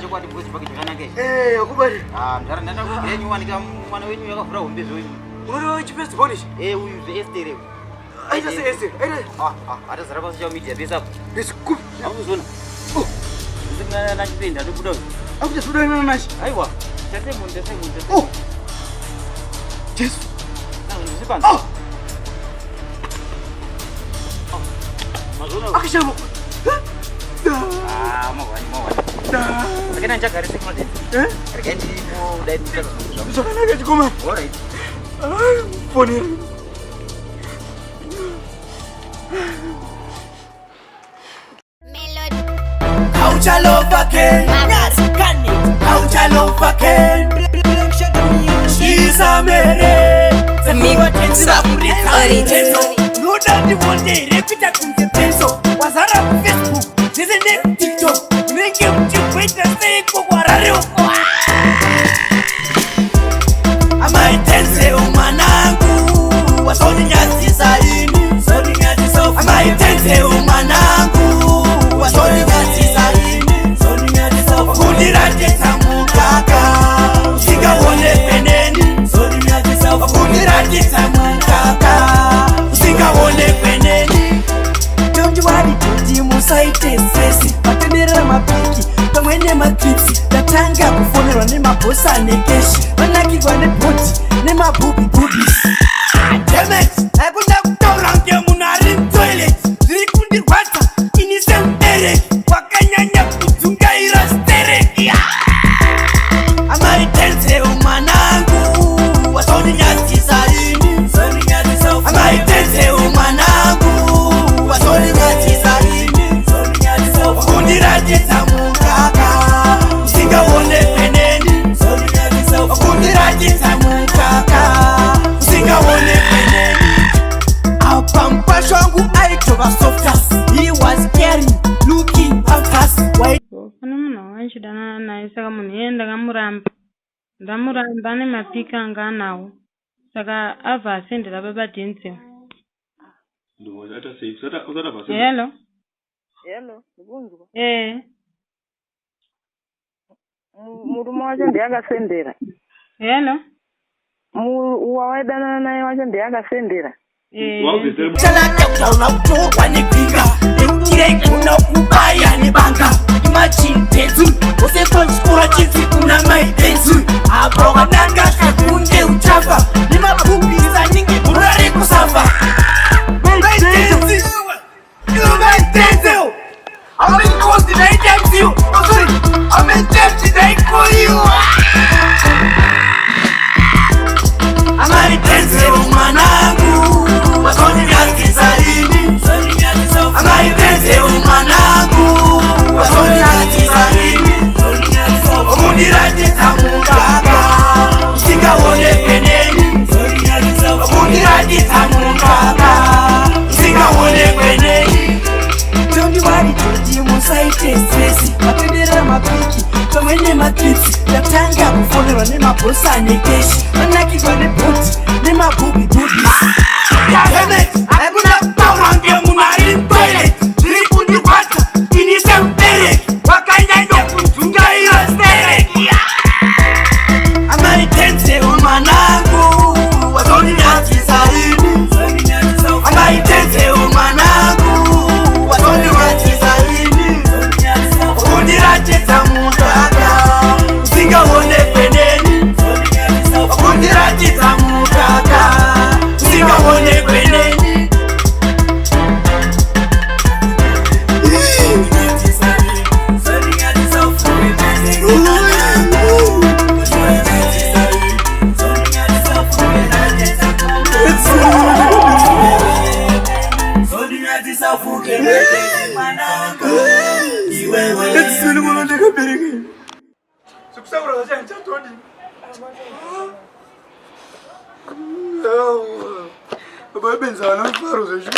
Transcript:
chokwadi mbuzi pakiti kanake. Akubari. Mtara ndana kugenyu wanika mwana wenyu yakafura humbezo wenyu. Uri chipesi bonish. Uyu ze Esther. Aita se Esther. Hata zarapa social media besa. Biskup. Akuzona. Ndinga na chipenda ndokuda. Akuja suda ina nashi. Aiwa. Tete munde. Jesu. Ndizipanda. Mazona. Akishamo. Mawani. Sekena njagari sekmode. Regendi mo dai mutaka. Sokana gaji koma. Alright. Funny. Officail, Officail. She's a mere. The amigo Denzel. No doubt one day, repeat that from the pencil. Was on Facebook, isn't it? TikTok. Make you wait and say, am I Denzel Manangu? Was holding at his eye, holding at his off. Am I Denzel Manangu? Was holding at his eye. Kundiratisa mukaka usingaone peneni kundiratisa mukaka usingaone peneni don't worry kuti musaite stress matenderera mapiki pamwene matripsi tatanga kufonerwa nemabhosi anekeshi vanakirwa nebhoti nemabhubi dammit akunda kutaura ngemunhu ari mutoilet zviri kundirwadza inise mubereki wakanyanya kudzungaira stereki amai Denzel manangu wasoninyadzisa ini amai Denzel manangu wasoninyadzisa ini kundiratidza mukaka usingaone peneni kundiratidza mukaka usingaone peneni apa mupasho wangu aitova softas he was caring looking at us Dana na saka munenda ndamuramba nemapika anga anawo saka ava asendera baba Denzel. Ndo hata sasa usata basi. Hello ndibunzwa. Murume wacho ndiyakasendera. Hello wawaidana naye wacho ndiyakasendera. Chalakaula kutoka nepinga Ekire kuna kubaya nebanga Imagine petu Ose konskura chizi kuna maidenzu Abroga nanga kakunde uchava Nima kumbiza nyingi urare kusafa Maidenzu Maidenzu I'm in course did I tempt you? Oh sorry I'm in tempt did I call you? I'm a Denzel manangu wasoni nyakisa ini ama Denzel manangu wasoni nyakisa ini kundiratidza mukaka usingaone peneni kundiratidza mukaka usingaone peneni don't worry kuti musaite stress matenderera mapiki pamwene matripsi tatanga kufonerwa nemabhosi anekeshi vanakirwa nebhoti nemabhubi akuna kutaura ngemunhu ari mutoilet zviri kundirwadza inise mubereki wakanyanya kudzungaira stereki amai Denzel manangu wasoninyadzisa ini amai Denzel manangu wasoninyadzisa ini kundiratidza mukaka usingaone peneni kundiratidza mukaka usingaone peneni Baba benzana faro zeshu.